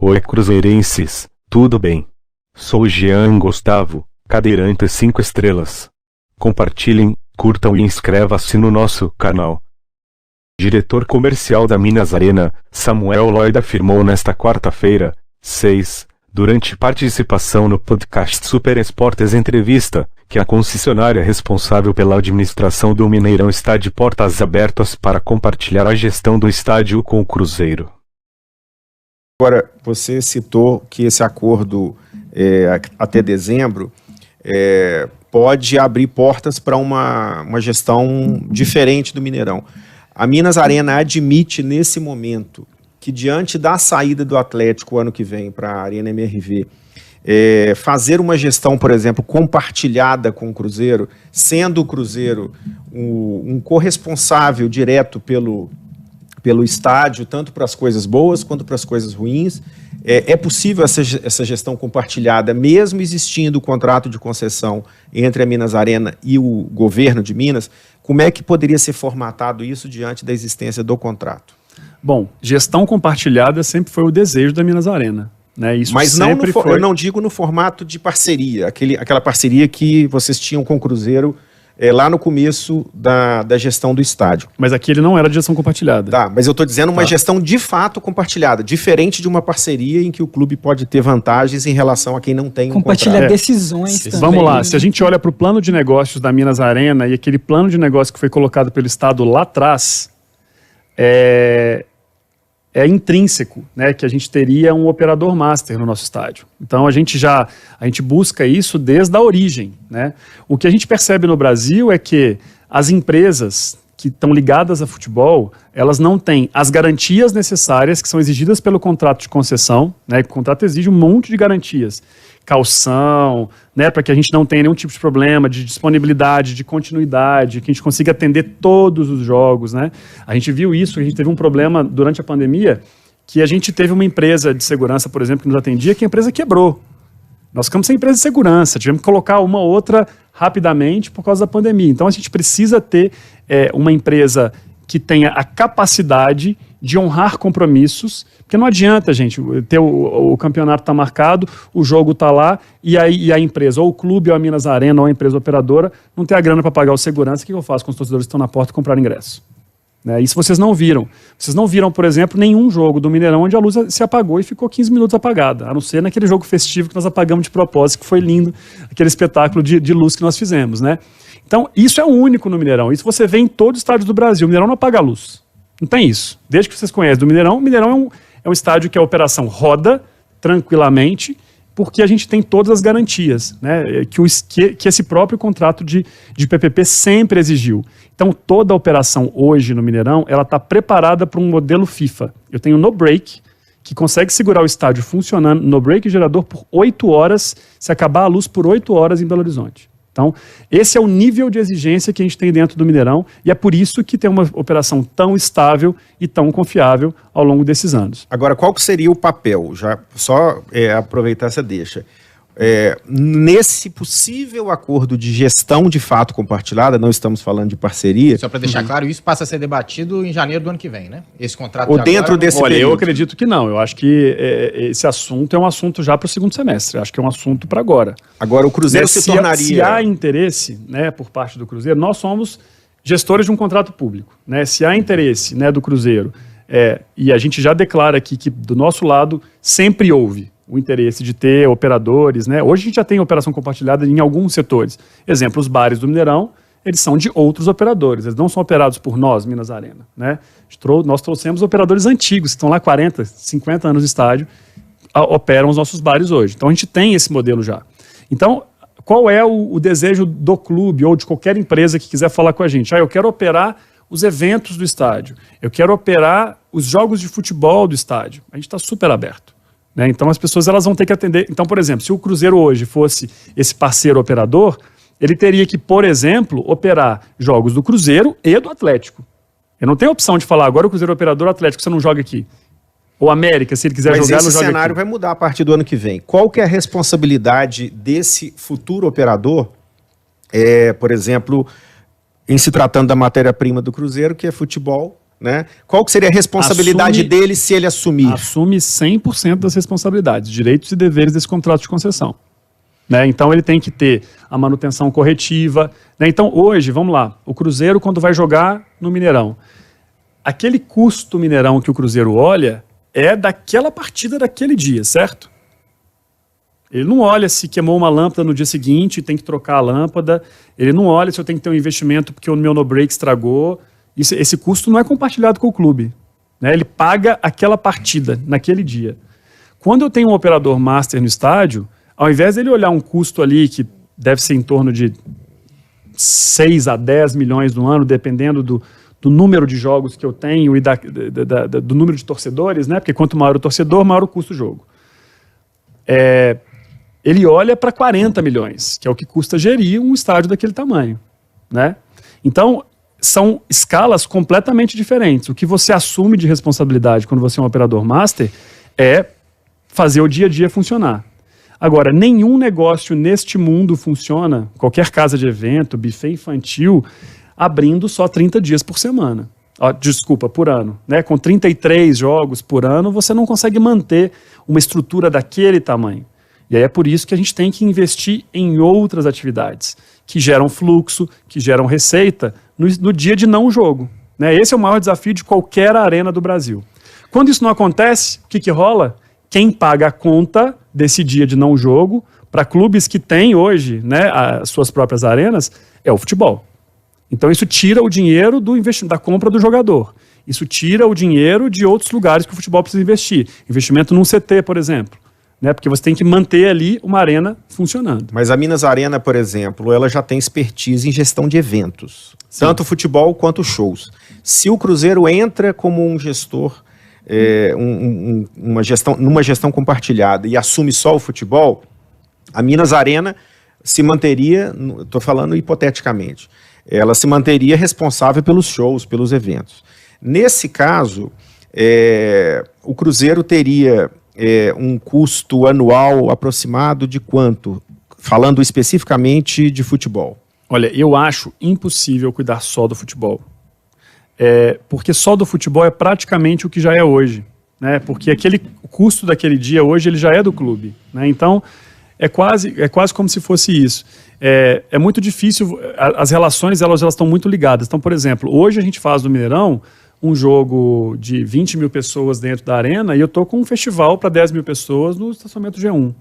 Oi cruzeirenses, tudo bem? Sou Jean Gustavo, cadeirante 5 estrelas. Compartilhem, curtam e inscreva-se no nosso canal. Diretor comercial da Minas Arena, Samuel Lloyd afirmou nesta quarta-feira, 6, durante participação no podcast Super Esportes Entrevista, que a concessionária responsável pela administração do Mineirão está de portas abertas para compartilhar a gestão do estádio com o Cruzeiro. Agora, você citou que esse acordo até dezembro pode abrir portas para uma gestão diferente do Mineirão. A Minas Arena admite nesse momento que, diante da saída do Atlético ano que vem para a Arena MRV, fazer uma gestão, por exemplo, compartilhada com o Cruzeiro, sendo o Cruzeiro um corresponsável direto pelo estádio, tanto para as coisas boas quanto para as coisas ruins. É possível essa gestão compartilhada, mesmo existindo o contrato de concessão entre a Minas Arena e o governo de Minas? Como é que poderia ser formatado isso diante da existência do contrato? Bom, gestão compartilhada sempre foi o desejo da Minas Arena, né? Isso mas sempre eu não digo no formato de parceria, aquela parceria que vocês tinham com o Cruzeiro lá no começo da gestão do estádio. Mas aqui ele não era de gestão compartilhada. Tá, mas eu estou dizendo uma gestão de fato compartilhada, diferente de uma parceria em que o clube pode ter vantagens em relação a quem não tem um contrato. Compartilhar decisões também. Vamos lá, se a gente olha para o plano de negócios da Minas Arena e aquele plano de negócio que foi colocado pelo Estado lá atrás, é intrínseco, né, que a gente teria um operador master no nosso estádio. Então a gente busca isso desde a origem, né? O que a gente percebe no Brasil é que as empresas que estão ligadas a futebol, elas não têm as garantias necessárias que são exigidas pelo contrato de concessão, né? O contrato exige um monte de garantias, caução, né, para que a gente não tenha nenhum tipo de problema de disponibilidade, de continuidade, que a gente consiga atender todos os jogos, né? A gente viu isso, a gente teve um problema durante a pandemia, que a gente teve uma empresa de segurança, por exemplo, que nos atendia, que a empresa quebrou. Nós ficamos sem empresa de segurança, tivemos que colocar uma outra rapidamente por causa da pandemia. Então a gente precisa ter uma empresa que tenha a capacidade de honrar compromissos, porque não adianta, gente, ter o campeonato está marcado, o jogo está lá, e a empresa, ou o clube, ou a Minas Arena, ou a empresa operadora, não tem a grana para pagar o segurança. O que eu faço com os torcedores que estão na porta e comprar ingresso? Isso vocês não viram. Vocês não viram, por exemplo, nenhum jogo do Mineirão onde a luz se apagou e ficou 15 minutos apagada, a não ser naquele jogo festivo que nós apagamos de propósito, que foi lindo, aquele espetáculo de luz que nós fizemos, né? Então, isso é único no Mineirão. Isso você vê em todos os estádios do Brasil. O Mineirão não apaga a luz. Não tem isso. Desde que vocês conhecem do Mineirão, o Mineirão é um estádio que a operação roda tranquilamente, porque a gente tem todas as garantias, né, que esse próprio contrato de PPP sempre exigiu. Então, toda a operação hoje no Mineirão, ela está preparada para um modelo FIFA. Eu tenho no break, que consegue segurar o estádio funcionando no break gerador por 8 horas, se acabar a luz por 8 horas em Belo Horizonte. Então, esse é o nível de exigência que a gente tem dentro do Mineirão, e é por isso que tem uma operação tão estável e tão confiável ao longo desses anos. Agora, qual que seria o papel? Já só aproveitar essa deixa. Nesse possível acordo de gestão de fato compartilhada, não estamos falando de parceria. Só para deixar claro, isso passa a ser debatido em janeiro do ano que vem, né? Esse contrato ou dentro desse período. Olha, eu acredito que não. Eu acho que esse assunto é um assunto já para o segundo semestre. Eu acho que é um assunto para agora. Agora, o Cruzeiro se tornaria... Se há interesse, né, por parte do Cruzeiro, nós somos gestores de um contrato público, né? Se há interesse, né, do Cruzeiro, e a gente já declara aqui que do nosso lado sempre houve o interesse de ter operadores, né? Hoje a gente já tem operação compartilhada em alguns setores. Exemplo, os bares do Mineirão, eles são de outros operadores, eles não são operados por nós, Minas Arena, né? Nós trouxemos operadores antigos, que estão lá 40, 50 anos de estádio, operam os nossos bares hoje. Então a gente tem esse modelo já. Então, qual é o desejo do clube ou de qualquer empresa que quiser falar com a gente? Eu quero operar os eventos do estádio, eu quero operar os jogos de futebol do estádio. A gente está super aberto. Né? Então as pessoas elas vão ter que atender. Então, por exemplo, se o Cruzeiro hoje fosse esse parceiro operador, ele teria que, por exemplo, operar jogos do Cruzeiro e do Atlético. Eu não tenho opção de falar, agora o Cruzeiro é operador, Atlético, você não joga aqui. Ou América, se ele quiser jogar, não joga aqui. Mas esse cenário vai mudar a partir do ano que vem. Qual que é a responsabilidade desse futuro operador, por exemplo, em se tratando da matéria-prima do Cruzeiro, que é futebol, né? Qual que seria a responsabilidade dele se ele assumir? Assume 100% das responsabilidades, direitos e deveres desse contrato de concessão. Né? Então ele tem que ter a manutenção corretiva. Né? Então hoje, vamos lá, o Cruzeiro quando vai jogar no Mineirão, aquele custo Mineirão que o Cruzeiro olha é daquela partida daquele dia, certo? Ele não olha se queimou uma lâmpada no dia seguinte e tem que trocar a lâmpada. Ele não olha se eu tenho que ter um investimento porque o meu no-break estragou. Esse custo não é compartilhado com o clube. Né? Ele paga aquela partida naquele dia. Quando eu tenho um operador master no estádio, ao invés dele olhar um custo ali que deve ser em torno de 6 a 10 milhões no ano, dependendo do número de jogos que eu tenho e do número de torcedores, né? Porque quanto maior o torcedor, maior o custo do jogo. Ele olha para 40 milhões, que é o que custa gerir um estádio daquele tamanho. Né? Então, são escalas completamente diferentes. O que você assume de responsabilidade quando você é um operador master é fazer o dia a dia funcionar. Agora, nenhum negócio neste mundo funciona, qualquer casa de evento, buffet infantil, abrindo só 30 dias por semana. Por ano. Né? Com 33 jogos por ano, você não consegue manter uma estrutura daquele tamanho. E aí é por isso que a gente tem que investir em outras atividades, que geram fluxo, que geram receita, no dia de não jogo. Né? Esse é o maior desafio de qualquer arena do Brasil. Quando isso não acontece, o que rola? Quem paga a conta desse dia de não jogo, para clubes que têm hoje, né, as suas próprias arenas, é o futebol. Então isso tira o dinheiro da compra do jogador. Isso tira o dinheiro de outros lugares que o futebol precisa investir. Investimento num CT, por exemplo. Né, porque você tem que manter ali uma arena funcionando. Mas a Minas Arena, por exemplo, ela já tem expertise em gestão de eventos. Sim. Tanto futebol quanto shows. Se o Cruzeiro entra como um gestor, numa gestão compartilhada e assume só o futebol, a Minas Arena se manteria, estou falando hipoteticamente, ela se manteria responsável pelos shows, pelos eventos. Nesse caso, o Cruzeiro teria um custo anual aproximado de quanto? Falando especificamente de futebol. Olha, eu acho impossível cuidar só do futebol. Porque só do futebol é praticamente o que já é hoje. Né? Porque o custo daquele dia hoje ele já é do clube. Né? Então, é quase como se fosse isso. É muito difícil, as relações elas estão muito ligadas. Então, por exemplo, hoje a gente faz no Mineirão um jogo de 20 mil pessoas dentro da arena e eu estou com um festival para 10 mil pessoas no estacionamento G1.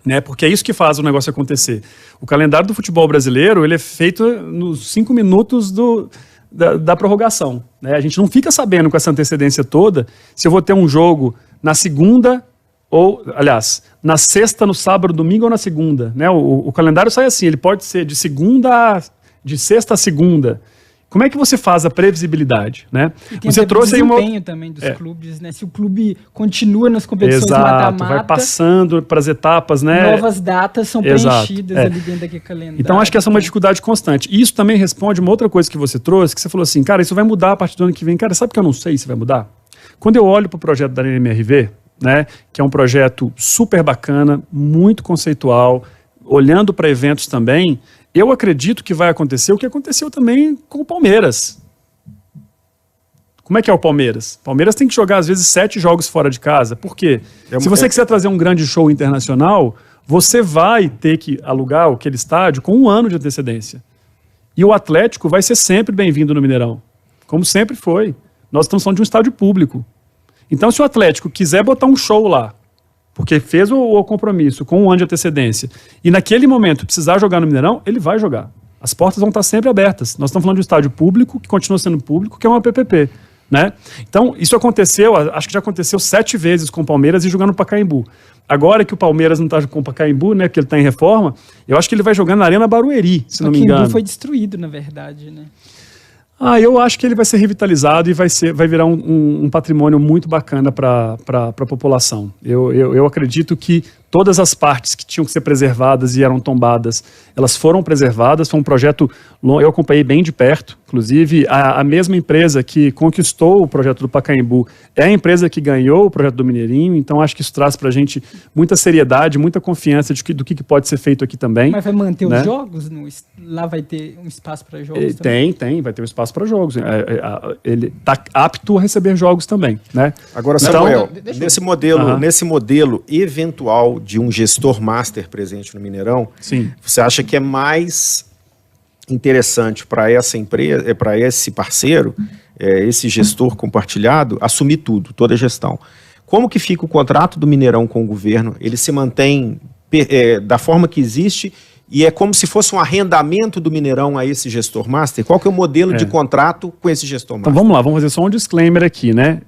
Né? Porque é isso que faz o negócio acontecer. O calendário do futebol brasileiro ele é feito nos 5 minutos da prorrogação. Né? A gente não fica sabendo com essa antecedência toda se eu vou ter um jogo na segunda ou, aliás, na sexta, no sábado, domingo ou na segunda. Né? O calendário sai assim, ele pode ser de sexta a segunda. Como é que você faz a previsibilidade, né? E tem você trouxe o desempenho também dos clubes, né? Se o clube continua nas competições mata-mata, vai passando para as etapas, né? Novas datas são preenchidas ali dentro daquele calendário. Então acho que essa é uma dificuldade constante. E isso também responde uma outra coisa que você trouxe, que você falou assim, cara, isso vai mudar a partir do ano que vem. Cara, sabe que eu não sei se vai mudar? Quando eu olho para o projeto da NMRV, né, que é um projeto super bacana, muito conceitual, olhando para eventos também, eu acredito que vai acontecer o que aconteceu também com o Palmeiras. Como é que é o Palmeiras? O Palmeiras tem que jogar, às vezes, 7 jogos fora de casa. Por quê? Se você quiser trazer um grande show internacional, você vai ter que alugar aquele estádio com 1 ano de antecedência. E o Atlético vai ser sempre bem-vindo no Mineirão. Como sempre foi. Nós estamos falando de um estádio público. Então, se o Atlético quiser botar um show lá, porque fez o compromisso com 1 ano de antecedência, e naquele momento precisar jogar no Mineirão, ele vai jogar. As portas vão estar sempre abertas. Nós estamos falando de um estádio público, que continua sendo público, que é uma PPP. Né? Então, isso aconteceu, acho que já aconteceu 7 vezes com o Palmeiras e jogando no Pacaembu. Agora que o Palmeiras não está com o Pacaembu, né, porque ele está em reforma, eu acho que ele vai jogar na Arena Barueri, se não me engano. O Pacaembu foi destruído, na verdade, né? Eu acho que ele vai ser revitalizado e vai virar um patrimônio muito bacana para a população. Eu acredito que todas as partes que tinham que ser preservadas e eram tombadas, elas foram preservadas. Foi um projeto longo, eu acompanhei bem de perto. Inclusive, a mesma empresa que conquistou o projeto do Pacaembu é a empresa que ganhou o projeto do Mineirinho. Então, acho que isso traz para a gente muita seriedade, muita confiança do que pode ser feito aqui também. Mas vai manter né? os jogos? Lá vai ter um espaço para jogos também? Vai ter um espaço para jogos. Ele está apto a receber jogos também. Né? Agora, Samuel, nesse modelo eventual de um gestor master presente no Mineirão, sim, você acha que é mais interessante para essa empresa, para esse parceiro, esse gestor compartilhado, assumir tudo, toda a gestão? Como que fica o contrato do Mineirão com o governo? Ele se mantém da forma que existe e é como se fosse um arrendamento do Mineirão a esse gestor master? Qual que é o modelo de contrato com esse gestor master? Então vamos lá, vamos fazer só um disclaimer aqui, né?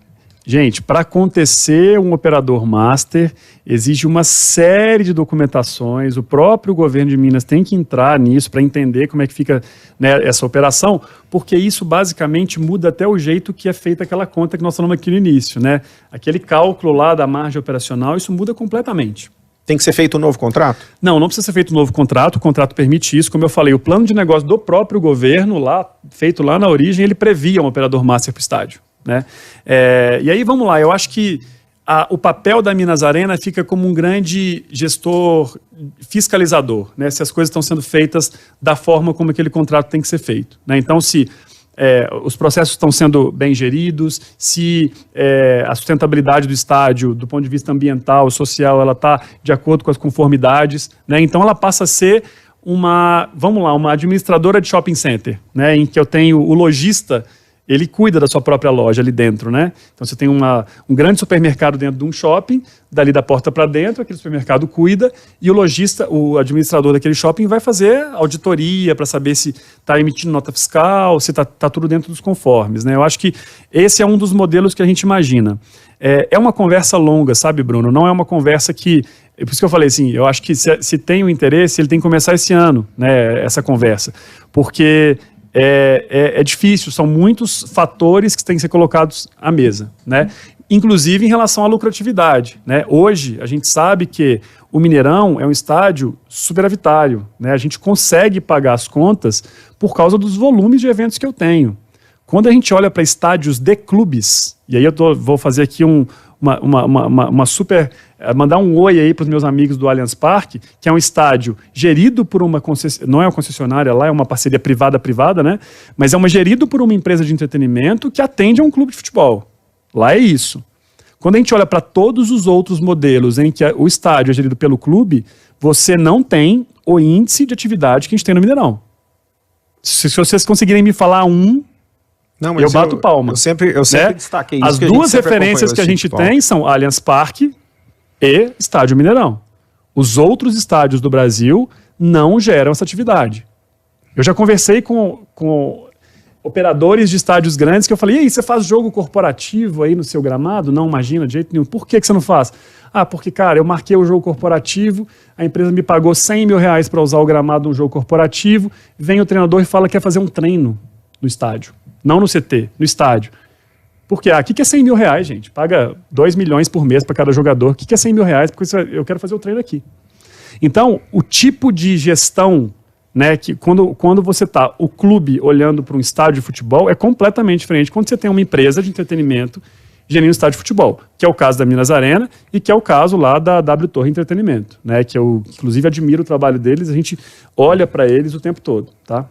Gente, para acontecer um operador master, exige uma série de documentações, o próprio governo de Minas tem que entrar nisso para entender como é que fica, né, essa operação, porque isso basicamente muda até o jeito que é feita aquela conta que nós falamos aqui no início, né? Aquele cálculo lá da margem operacional, isso muda completamente. Tem que ser feito um novo contrato? Não precisa ser feito um novo contrato, o contrato permite isso. Como eu falei, o plano de negócio do próprio governo, feito lá na origem, ele previa um operador master para o estádio. Né? E aí vamos lá, eu acho que o papel da Minas Arena fica como um grande gestor fiscalizador, né? Se as coisas estão sendo feitas da forma como aquele contrato tem que ser feito, né? Então se os processos estão sendo bem geridos, se a sustentabilidade do estádio, do ponto de vista ambiental, social, ela está de acordo com as conformidades, né? Então ela passa a ser uma administradora de shopping center, né? Em que eu tenho o lojista, ele cuida da sua própria loja ali dentro, né? Então você tem um grande supermercado dentro de um shopping, dali da porta para dentro, aquele supermercado cuida, e o lojista, o administrador daquele shopping vai fazer auditoria para saber se está emitindo nota fiscal, se está tudo dentro dos conformes, né? Eu acho que esse é um dos modelos que a gente imagina. É uma conversa longa, sabe, Bruno? Não é uma conversa que... Por isso que eu falei assim, eu acho que se tem o interesse, ele tem que começar esse ano, né, essa conversa. Porque... É difícil, são muitos fatores que têm que ser colocados à mesa, né? Inclusive em relação à lucratividade, né? Hoje, a gente sabe que o Mineirão é um estádio superavitário, né? A gente consegue pagar as contas por causa dos volumes de eventos que eu tenho. Quando a gente olha para estádios de clubes, e aí vou fazer aqui mandar um oi aí para os meus amigos do Allianz Parque, que é um estádio gerido por uma concessionária, não é uma concessionária lá, é uma parceria privada, né? Mas gerido por uma empresa de entretenimento que atende a um clube de futebol. Lá é isso. Quando a gente olha para todos os outros modelos em que o estádio é gerido pelo clube, você não tem o índice de atividade que a gente tem no Mineirão. Se vocês conseguirem me falar não, mas eu bato palma. Eu sempre destaquei isso. As duas referências que a gente tem são Allianz Parque e Estádio Mineirão. Os outros estádios do Brasil não geram essa atividade. Eu já conversei com operadores de estádios grandes que eu falei, e aí, você faz jogo corporativo aí no seu gramado? Não, imagina, de jeito nenhum. Por que você não faz? Porque, cara, eu marquei o jogo corporativo, a empresa me pagou R$100 mil para usar o gramado num jogo corporativo, vem o treinador e fala que quer fazer um treino no estádio. Não no CT, no estádio. Porque aqui que é R$100 mil, gente. Paga 2 milhões por mês para cada jogador. O que é R$100 mil? Porque eu quero fazer o treino aqui. Então, o tipo de gestão, né, que quando você está o clube olhando para um estádio de futebol é completamente diferente quando você tem uma empresa de entretenimento gerindo um estádio de futebol, que é o caso da Minas Arena e que é o caso lá da W Torre Entretenimento, né, que eu inclusive admiro o trabalho deles, a gente olha para eles o tempo todo, tá?